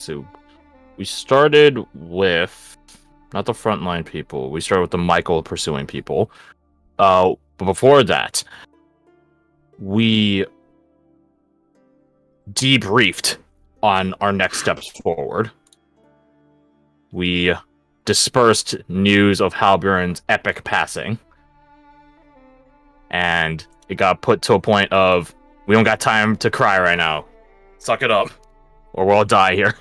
So we started with not the frontline people. We started with the Michael pursuing people. But before that, we debriefed on our next steps forward. We dispersed news of Halbjorn's epic passing. And it got put to a point of, we don't got time to cry right now. Suck it up, or we'll all die here.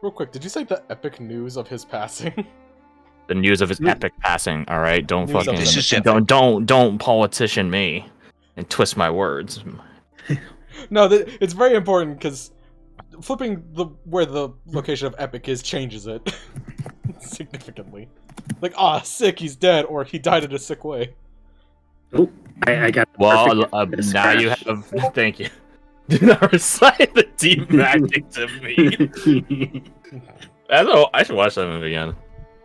Real quick, did you say the epic news of his passing? The news of his epic passing, alright? Don't News of fucking... his Don't politician me and twist my words. No, it's very important, because flipping where the location of epic is changes it. Significantly. Like, sick, he's dead, or he died in a sick way. Oh, I got. Well, now you have. Thank you. Do not recite the deep magic to me. I should watch that movie again.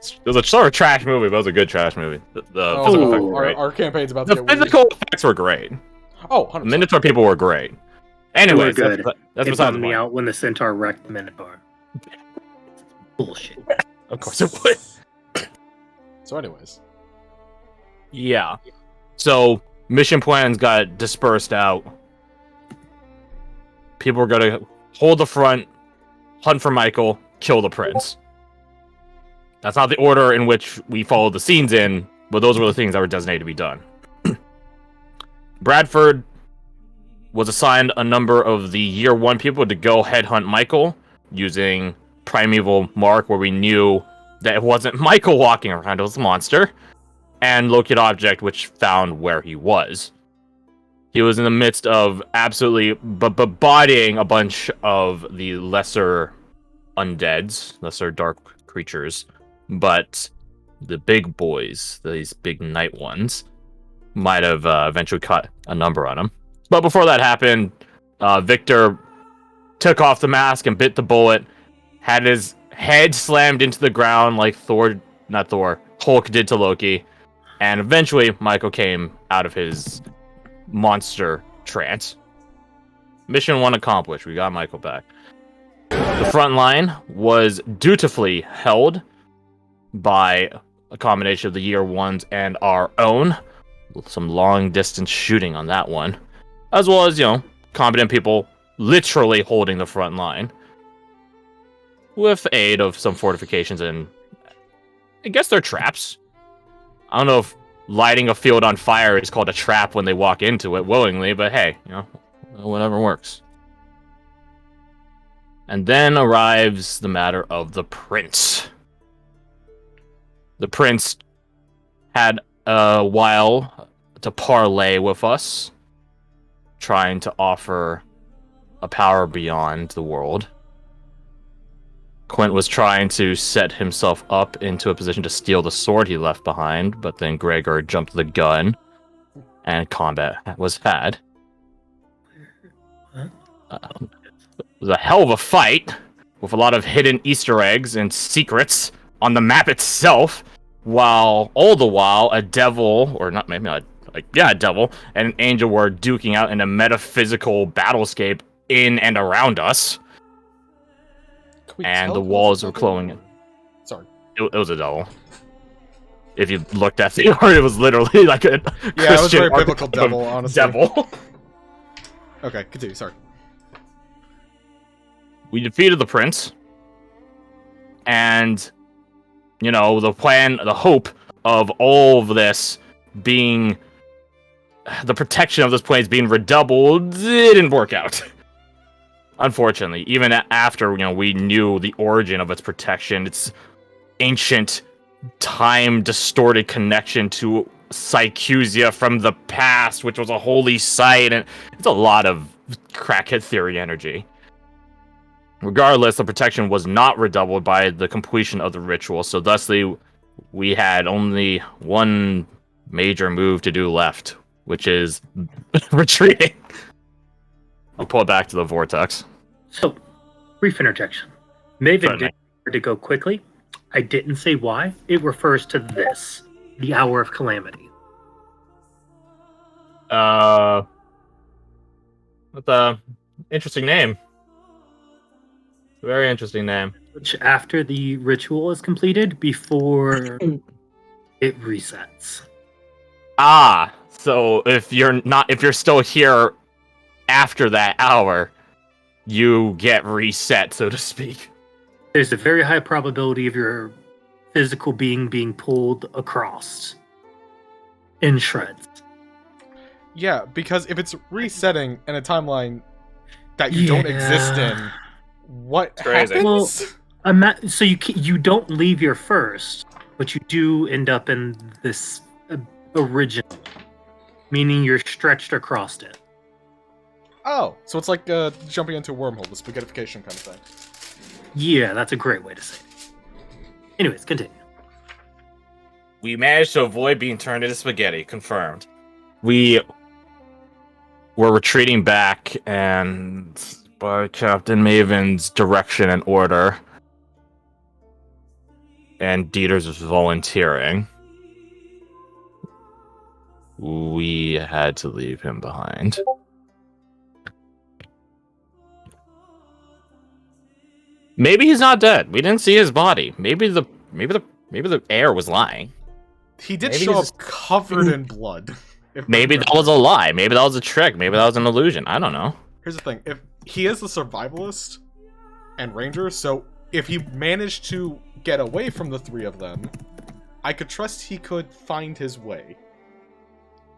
It was a sort of trash movie, but it was a good trash movie. The physical effects were great. Our campaign's about to The get physical effects were great. Oh, 100%. The Minotaur people were great. Anyways, they were good. that's They besides bummed the me point. out when the centaur wrecked the Minotaur. Bullshit. Of course it would. So anyways. Yeah. So, mission plans got dispersed out. People were going to hold the front, hunt for Michael, kill the prince. That's not the order in which we followed the scenes in, but those were the things that were designated to be done. Bradford was assigned a number of the Year 1 people to go headhunt Michael using Primeval Mark, where we knew that it wasn't Michael walking around, it was a monster, and Locate Object, which found where he was. He was in the midst of absolutely bodying a bunch of the lesser undeads, lesser dark creatures, but the big boys, these big night ones, might have eventually cut a number on him. But before that happened, Victor took off the mask and bit the bullet, had his head slammed into the ground like Hulk did to Loki, and eventually Michael came out of his monster trance. Mission 1 accomplished. We got Michael back. The front line was dutifully held by a combination of the Year 1s and our own. Some long distance shooting on that one. As well as, competent people literally holding the front line. With aid of some fortifications and I guess they're traps. I don't know if lighting a field on fire is called a trap when they walk into it willingly, but hey, whatever works. And then arrives the matter of the prince. The prince had a while to parlay with us, trying to offer a power beyond the world. Quint was trying to set himself up into a position to steal the sword he left behind, but then Gregor jumped the gun, and combat was had. It was a hell of a fight, with a lot of hidden Easter eggs and secrets on the map itself, while a devil, or not, maybe not, a devil, and an angel were duking out in a metaphysical battlescape in and around us. And the walls were glowing. Sorry. It was a devil. If you looked at the art, it was literally like a Christian it was a very biblical devil, honestly. Devil. Okay, continue, sorry. We defeated the prince. And, the plan, the hope of all of this being... the protection of this place being redoubled didn't work out. Unfortunately, even after we knew the origin of its protection, its ancient, time-distorted connection to Sycusia from the past, which was a holy site, and it's a lot of crackhead theory energy. Regardless, the protection was not redoubled by the completion of the ritual, so thusly, we had only one major move to do left, which is retreating. I'll pull it back to the vortex. So, brief interjection. Maven Certainly. did to go quickly. I didn't say why. It refers to this, the Hour of Calamity. That's a interesting name. Very interesting name. Which after the ritual is completed, before it resets. Ah, so if you're still here after that hour, you get reset, so to speak. There's a very high probability of your physical being pulled across in shreds. Yeah, because if it's resetting in a timeline that you don't exist in, what It's crazy. happens? Well, so you don't leave your first, but you do end up in this original, meaning you're stretched across it. Oh, so it's like jumping into a wormhole, the spaghettification kind of thing. Yeah, that's a great way to say it. Anyways, continue. We managed to avoid being turned into spaghetti, confirmed. We were retreating back, and by Captain Maven's direction and order, and Dieter's volunteering, we had to leave him behind. Maybe he's not dead. We didn't see his body. Maybe the air was lying. He did Maybe show he's up covered in blood. Maybe that was a lie. Maybe that was a trick. Maybe that was an illusion. I don't know. Here's the thing: if he is the survivalist and ranger, so if he managed to get away from the three of them, I could trust he could find his way.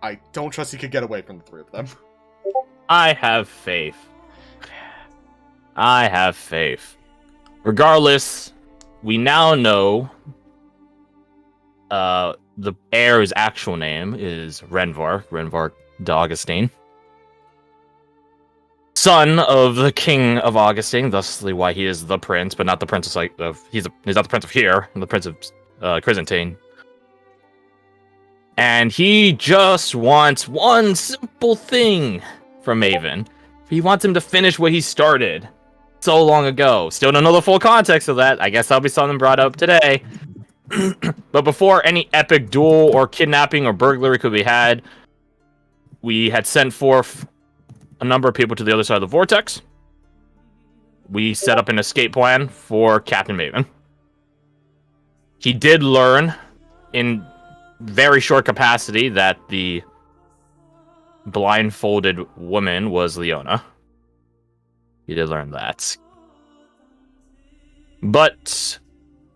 I don't trust he could get away from the three of them. I have faith. I have faith. Regardless, we now know the heir's actual name is Renvark d'Augustine. Son of the King of Augustine, thusly why he is the prince, but not the prince of he's not the prince of here, the prince of Chrysantine. And he just wants one simple thing from Maven. He wants him to finish what he started so long ago. Still don't know the full context of that. I guess that'll be something brought up today. But before any epic duel or kidnapping or burglary could be had, we had sent forth a number of people to the other side of the vortex. We set up an escape plan for Captain Maven. He did learn in very short capacity that the blindfolded woman was Leona. He did learn that. But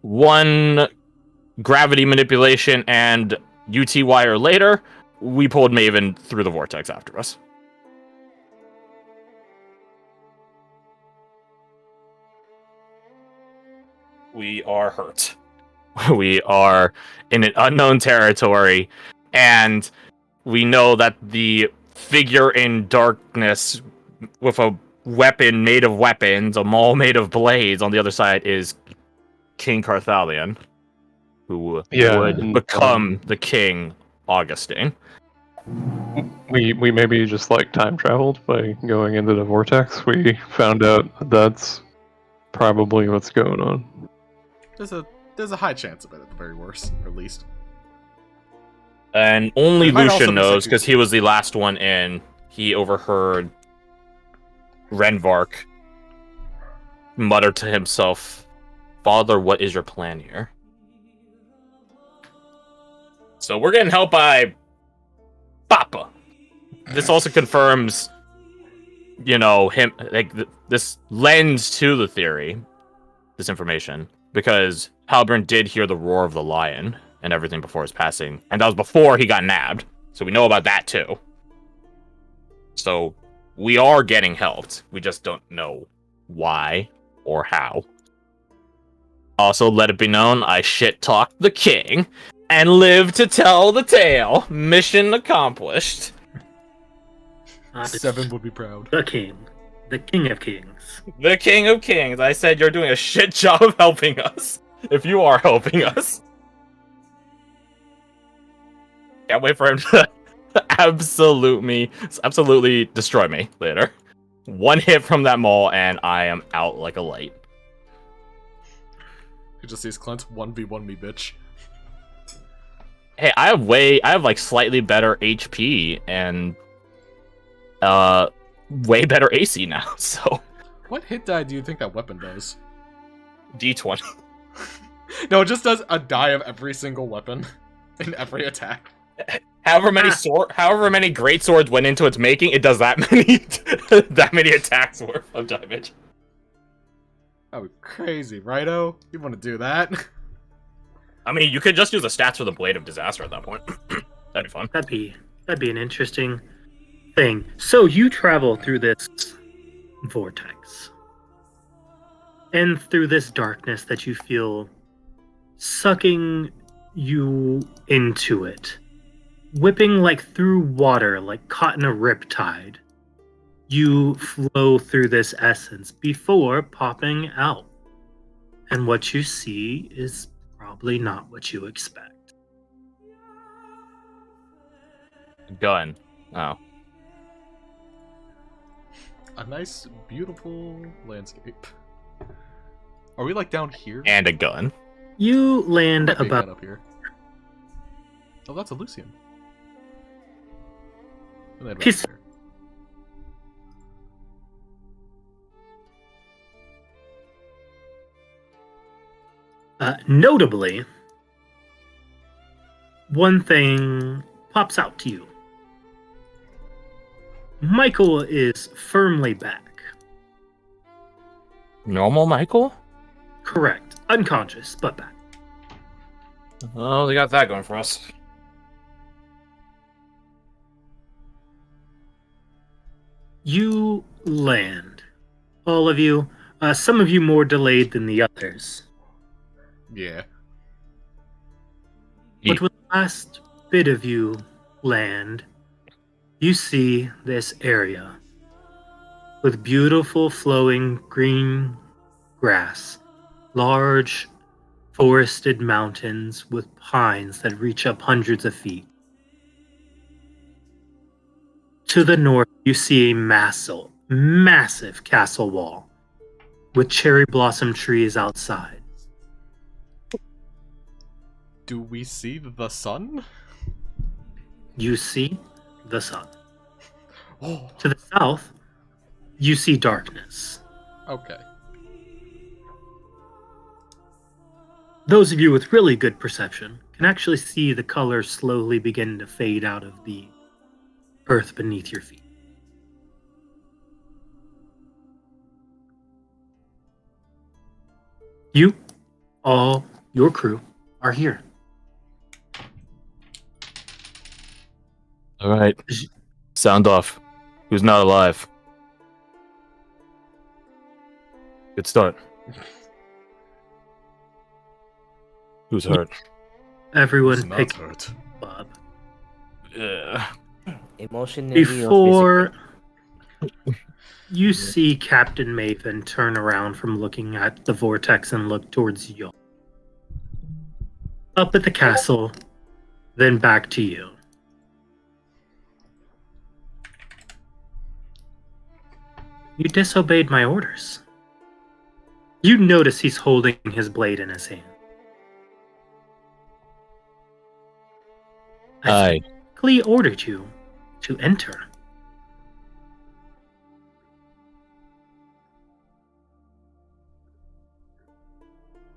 one gravity manipulation and UT wire later, we pulled Maven through the vortex after us. We are hurt. We are in an unknown territory, and we know that the figure in darkness with a weapon made of weapons, a maul made of blades on the other side is King Carthalion, who would become the King Augustine. We maybe just like time traveled by going into the vortex. We found out that's probably what's going on. There's a high chance of it at the very worst, or at least. And only It might also Lucian be knows Sexy. because he was the last one in. He overheard Renvark mutter to himself, "Father, what is your plan here?" So we're getting helped by Papa. This also confirms, him, like, this lends to the theory, this information, because Halbrand did hear the roar of the lion and everything before his passing, and that was before he got nabbed, so we know about that too. So we are getting helped, we just don't know why or how. Also, let it be known, I shit-talked the king, and live to tell the tale. Mission accomplished. 7 would be proud. The king of kings. The King of Kings. I said you're doing a shit job of helping us. If you are helping us. Can't wait for him to absolutely destroy me later. One hit from that maul and I am out like a light. You just sees Clint 1v1 me, bitch. Hey, I have like slightly better HP and way better AC now, so What hit die do you think that weapon does? D20. No, it just does a die of every single weapon in every attack. However many great swords went into its making, it does that many that many attacks worth of damage. Oh, crazy, righto? You want to do that? I mean, you could just use the stats for the Blade of Disaster at that point. That'd be fun. That'd be an interesting thing. So you travel through this vortex. And through this darkness that you feel sucking you into it. Whipping like through water, like caught in a riptide. You flow through this essence before popping out. And what you see is probably not what you expect. Gun. Oh. A nice, beautiful landscape. Are we like down here? And a gun. Might You be land a gun about up here. Oh, that's a Lucian. And then Piece- back there. notably, one thing pops out to you. Michael is firmly back. Normal Michael? Correct. Unconscious, but back. Oh, they got that going for us. You land. All of you. Some of you more delayed than the others. Yeah. But when the last bit of you land, you see this area with beautiful flowing green grass, large forested mountains with pines that reach up hundreds of feet. To the north, you see a massive castle wall with cherry blossom trees outside. Do we see the sun? You see the sun. Oh, To the south, you see darkness. okay. Those of you with really good perception can actually see the colors slowly begin to fade out of the earth beneath your feet. You, all your crew, are here. All right. Sound off. Who's not alive? Good start. Who's hurt? Everyone It's not pick hurt. Bob. Emotionally or Before you see Captain Maven turn around from looking at the vortex and look towards you. Up at the castle, then back to you. You disobeyed my orders. You notice he's holding his blade in his hand. I specifically ordered you to enter.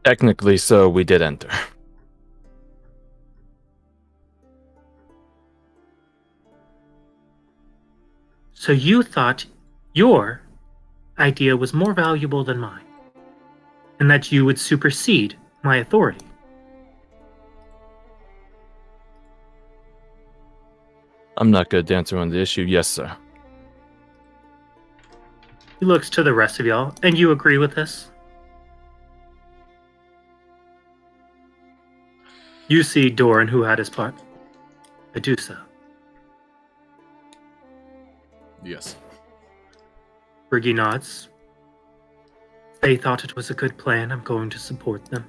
Technically, so we did enter. So you thought your idea was more valuable than mine, and that you would supersede my authority. I'm not good to answer on the issue. Yes, sir. He looks to the rest of y'all, and you agree with this? You see Doran, who had his part. I do so. Yes. Briggy nods. They thought it was a good plan. I'm going to support them.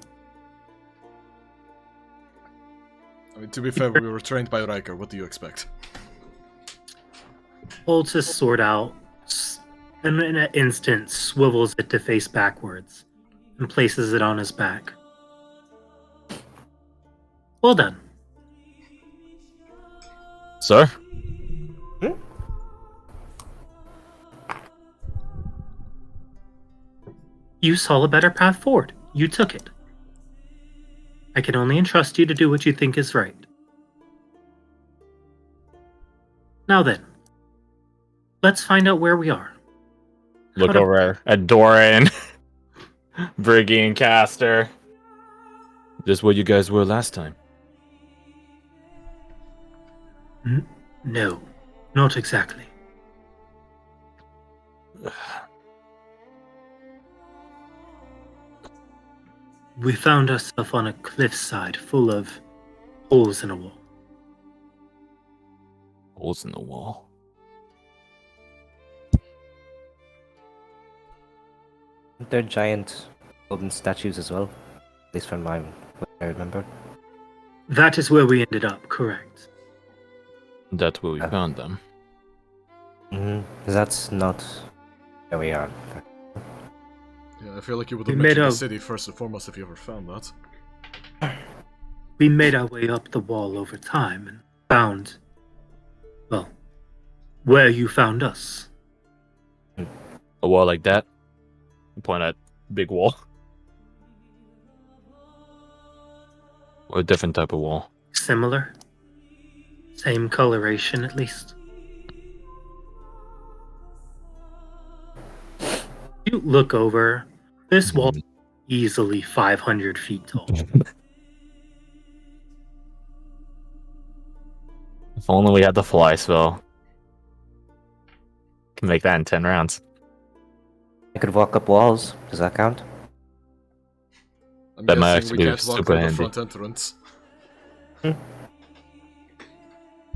I mean, to be fair, we were trained by Riker. What do you expect? Holds his sword out, and in an instant swivels it to face backwards, and places it on his back. Well done. Sir? You saw a better path forward. You took it. I can only entrust you to do what you think is right. Now then, let's find out where we are. Look How to- over at Doran, Briggy, and Caster. Just where you guys were last time. No, not exactly. We found ourselves on a cliffside full of holes in a wall. Holes in the wall. They're giant golden statues as well. At least from what I remember. That is where we ended up, correct? That's where we found them. That's not where we are. Yeah, I feel like you would We have made mentioned the a- city first and foremost if you ever found that. We made our way up the wall over time and found, well, where you found us. A wall like that. Point at big wall. Or a different type of wall. Similar? Same coloration, at least? You look over. This wall is easily 500 feet tall. If only we had the fly spell. Can make that in 10 rounds. I could walk up walls. Does that count? I'm That might guessing we actually be can't walk super through the handy. front entrance.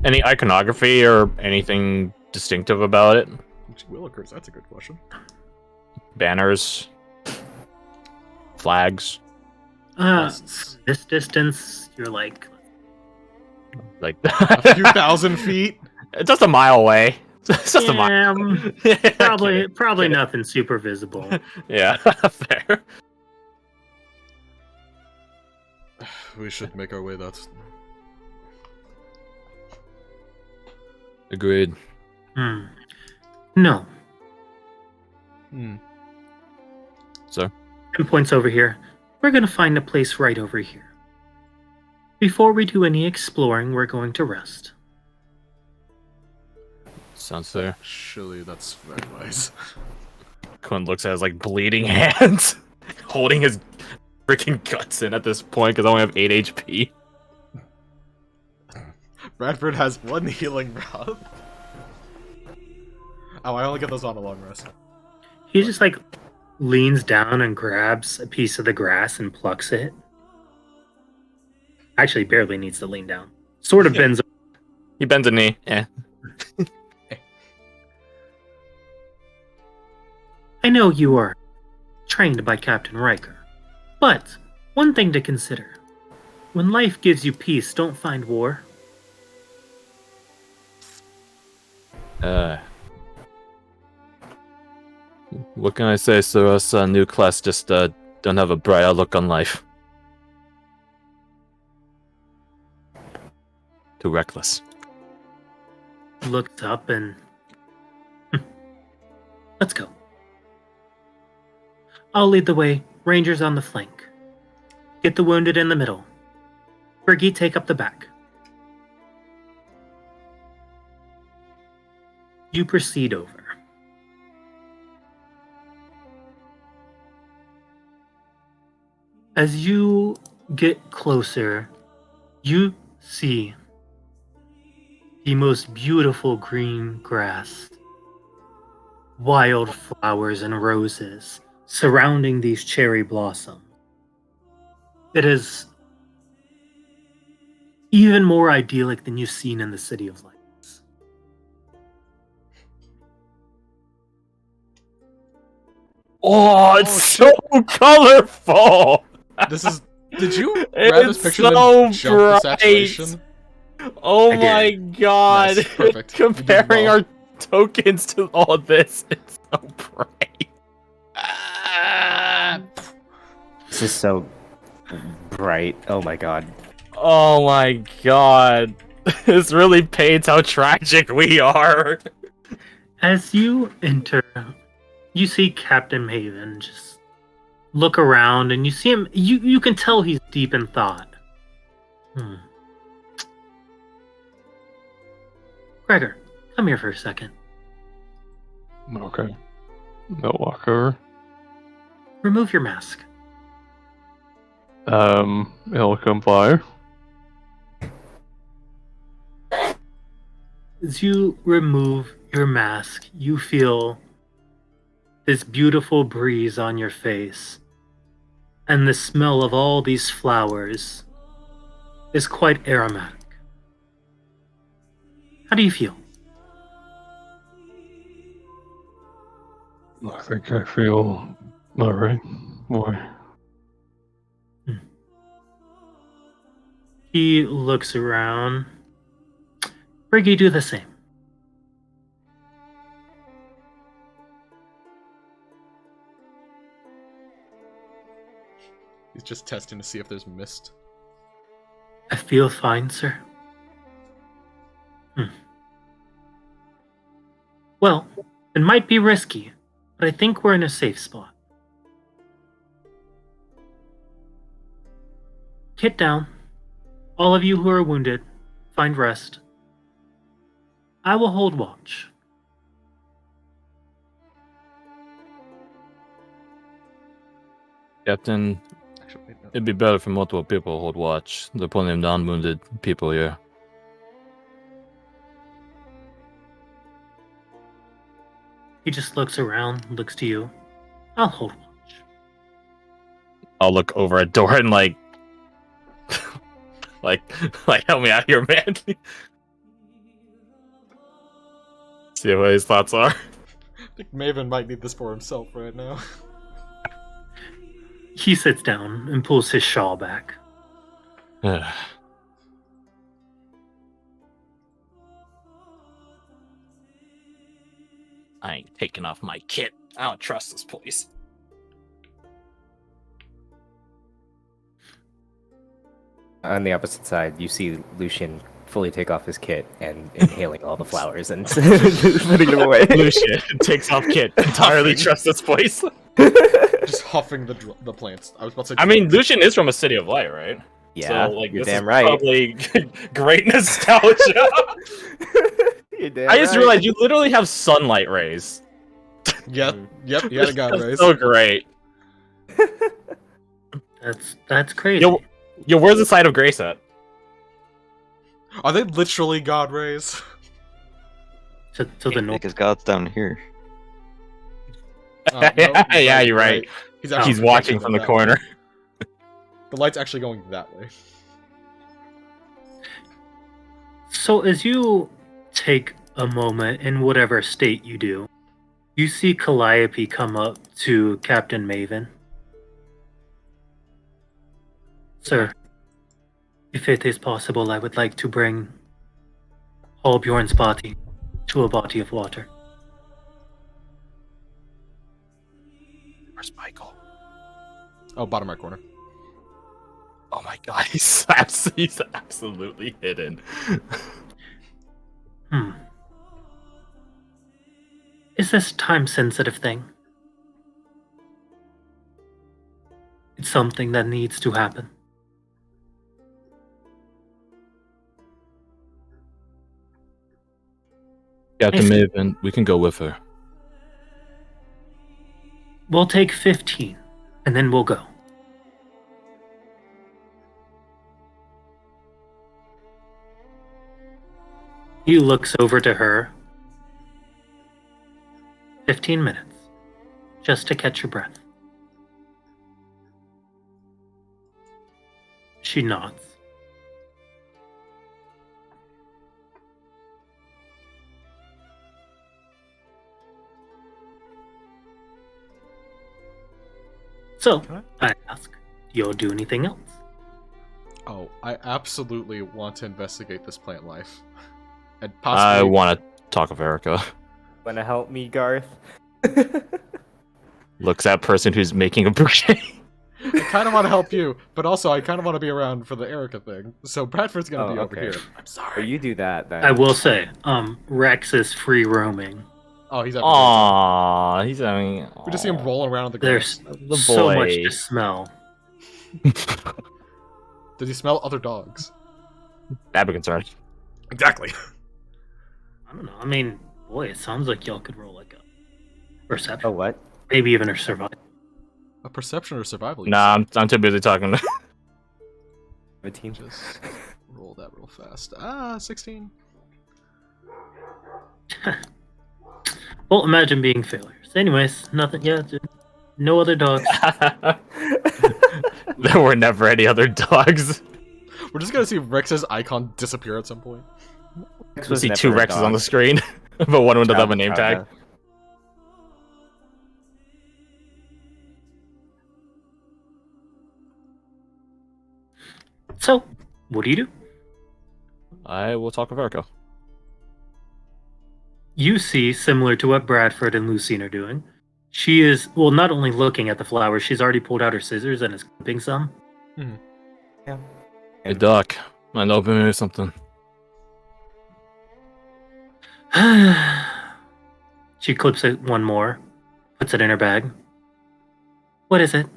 Any iconography or anything distinctive about it? Willikers, that's a good question. Banners? Flags? This distance, you're like, Like A few thousand feet? just a mile away. It's just a mile. probably nothing super visible. Yeah, fair. We should make our way that. Agreed. No. So? 10 points over here. We're gonna find a place right over here. Before we do any exploring, we're going to rest. Sounds fair. Surely that's very wise. Quinn looks at his like bleeding hands, holding his freaking guts in at this point because I only have 8 HP. Bradford has one healing rod. Oh, I only get those on a long rest. He just like leans down and grabs a piece of the grass and plucks it. Actually, barely needs to lean down. Sort of bends. He bends a knee. Yeah. I know you are trained by Captain Riker, but one thing to consider. When life gives you peace, don't find war. What can I say, sir? Us new class just don't have a bright outlook on life. Too reckless. Looked up and... Let's go. I'll lead the way. Rangers on the flank. Get the wounded in the middle. Briggy, take up the back. You proceed over. As you get closer, you see the most beautiful green grass, wild flowers and roses surrounding these cherry blossoms. It is even more idyllic than you've seen in the City of Lights. Oh, it's so colorful! This is. Did you grab this It's picture so and jump the bright. saturation? Oh I my did. god! Nice, perfect. You did Comparing well. our tokens to all this, it's so bright. This is so bright. Oh my god. Oh my god. This really paints how tragic we are. As you enter, you see Captain Maven just look around and you see him. You can tell he's deep in thought. Gregor, come here for a second. Okay. I'll walk over. Remove your mask. It'll comply. As you remove your mask, you feel this beautiful breeze on your face, and the smell of all these flowers is quite aromatic. How do you feel? I think I feel alright. Why? He looks around. Briggy, do the same. He's just testing to see if there's mist. I feel fine, sir. Well, it might be risky, but I think we're in a safe spot. Get down. All of you who are wounded, find rest. I will hold watch. Captain, Actually, wait, no. it'd be better for multiple people to hold watch. They're pulling them down, wounded people here. He just looks around, looks to you. I'll hold watch. I'll look over at Dora and like, help me out here, man. See what his thoughts are. I think Maven might need this for himself right now. He sits down and pulls his shawl back. I ain't taking off my kit. I don't trust this place. On the opposite side, you see Lucian fully take off his kit and inhaling all the flowers and putting them away. Lucian takes off kit. Entirely trust this place. Just huffing the plants. I was about to say. I mean, Lucian is from a city of light, right? Yeah, so, like, you're this damn is right. probably great nostalgia. You're damn I just right. realized you literally have sunlight rays. Yep, he had a god That's raise. so great. That's crazy. Yo, where's the side of Grace at? Are they literally god rays? To the north. Because God's down here. No, Yeah, you're right. actually He's watching facing from the that corner. way. The light's actually going that way. So as you take a moment in whatever state you do, you see Calliope come up to Captain Maven. Sir, if it is possible, I would like to bring Hallbjorn's body to a body of water. Where's Michael? Oh, bottom right corner. Oh my god, he's absolutely hidden. Is this a time-sensitive thing? It's something that needs to happen. Captain I see. Maven, we can go with her. We'll take 15, and then we'll go. He looks over to her. 15 minutes. Just to catch your breath. She nods. So, I ask, you'll do anything else? Oh, I absolutely want to investigate this plant life. And I possibly... want to talk of Erica. Wanna help me, Garth? Looks at person who's making a bouquet. I kind of want to help you, but also I kind of want to be around for the Erica thing. So Bradford's gonna Oh, be over okay. here. I'm Or sorry. you do that then. I will say, Rex is free roaming. Oh, he's having a great time. Aww, he's having. We just see him rolling around on the grass. There's The so much boy. to smell. Does he smell other dogs? That'd be concerned. Exactly. I don't know. I mean, boy, it sounds like y'all could roll like a perception. Oh, what? Maybe even a survival. A perception or survival? Nah, I'm too busy talking. 17. Just roll that real fast. 16. Well, imagine being failures. Anyways, nothing. Yeah, no other dogs. There were never any other dogs. We're just gonna see Rex's icon disappear at some point. We see two Rexes on the screen, but one doesn't have a name tag. So, what do you do? I will talk with Jericho. You see, similar to what Bradford and Lucine are doing, she is, well, not only looking at the flowers, she's already pulled out her scissors and is clipping some. Yeah. Hey, Doc. Mind opening me something? She clips it one more, puts it in her bag. What is it?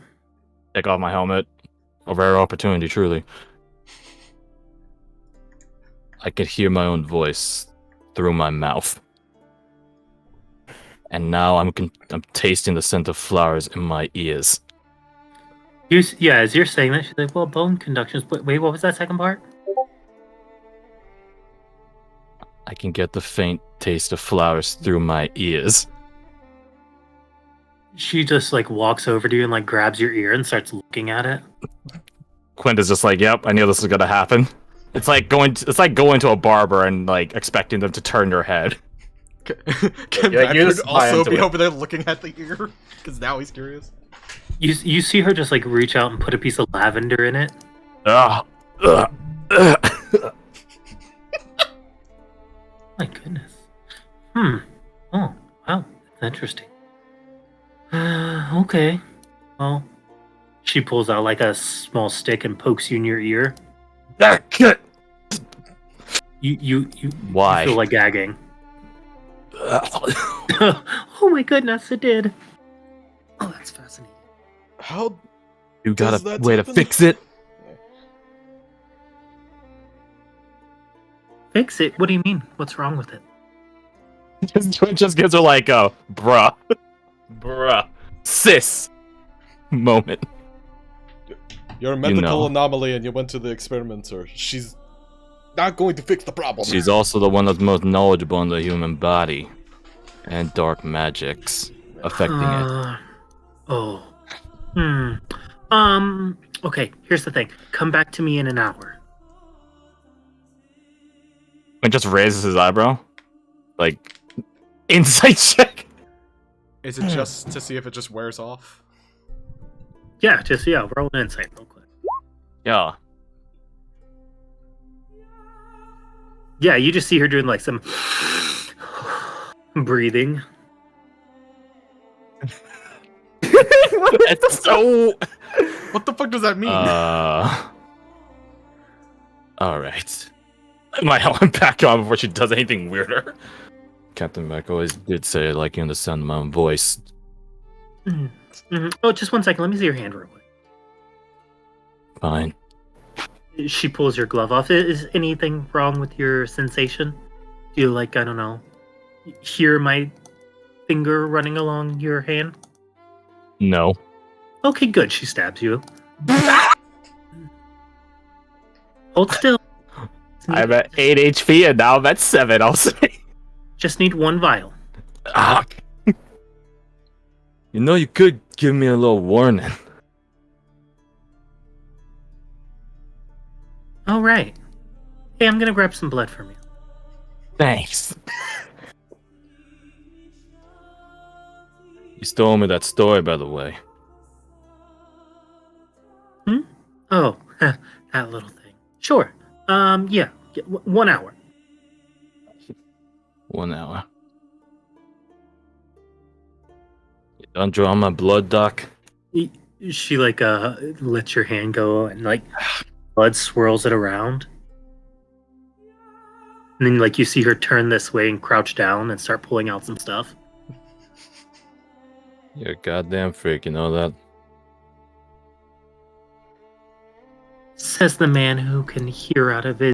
Take off my helmet. A rare opportunity, truly. I could hear my own voice through my mouth. And now I'm tasting the scent of flowers in my ears. Yeah, as you're saying that, she's like, well, bone conductions. But wait, what was that second part? I can get the faint taste of flowers through my ears. She just like walks over to you and like grabs your ear and starts looking at it. Quint is just like, yep, I knew this was gonna happen. It's like going to a barber and like expecting them to turn their head. Can Yeah, you Bradford just buy also into be it. over there looking at the ear? Because now he's curious. You see her just like reach out and put a piece of lavender in it. Ugh. Ugh. Ugh. My goodness. Oh, wow, that's interesting. Okay. Well, she pulls out like a small stick and pokes you in your ear. You Why? You feel like gagging. Oh my goodness, it did. Oh, that's fascinating. How? You got Does a that way to happen? fix it? Fix it? What do you mean? What's wrong with it? just gives her like a bruh, sis moment. You're a medical know. anomaly and you went to the experimenter. She's not going to fix the problem. She's also the one that's most knowledgeable in the human body and dark magics affecting it. Oh. Okay, here's the thing. Come back to me in an hour. And just raises his eyebrow, like insight check. Is it just to see if it just wears off? Yeah, roll an insight real quick. Yeah. Yeah, you just see her doing like some breathing. It's so. What the fuck does that mean? All right. My helmet back on before she does anything weirder. Captain Mac always did say I like you to sound of my own voice. Mm-hmm. Oh, just 1 second. Let me see your hand real quick. Fine. She pulls your glove off. Is anything wrong with your sensation? Do you like, I don't know, hear my finger running along your hand? No. Okay, good. She stabs you. Hold still. I'm at 8 HP and now I'm at 7, I'll say. Just need 1 vial. Ah. You know, you could give me a little warning. All right. Hey, I'm gonna grab some blood from you. Thanks. You stole me that story, by the way. Oh, that little thing. Sure. Yeah. 1 hour. 1 hour. You done drawing my blood, Doc? She like lets your hand go and like blood swirls it around. And then like you see her turn this way and crouch down and start pulling out some stuff. You're a goddamn freak, you know that? Says the man who can hear out of his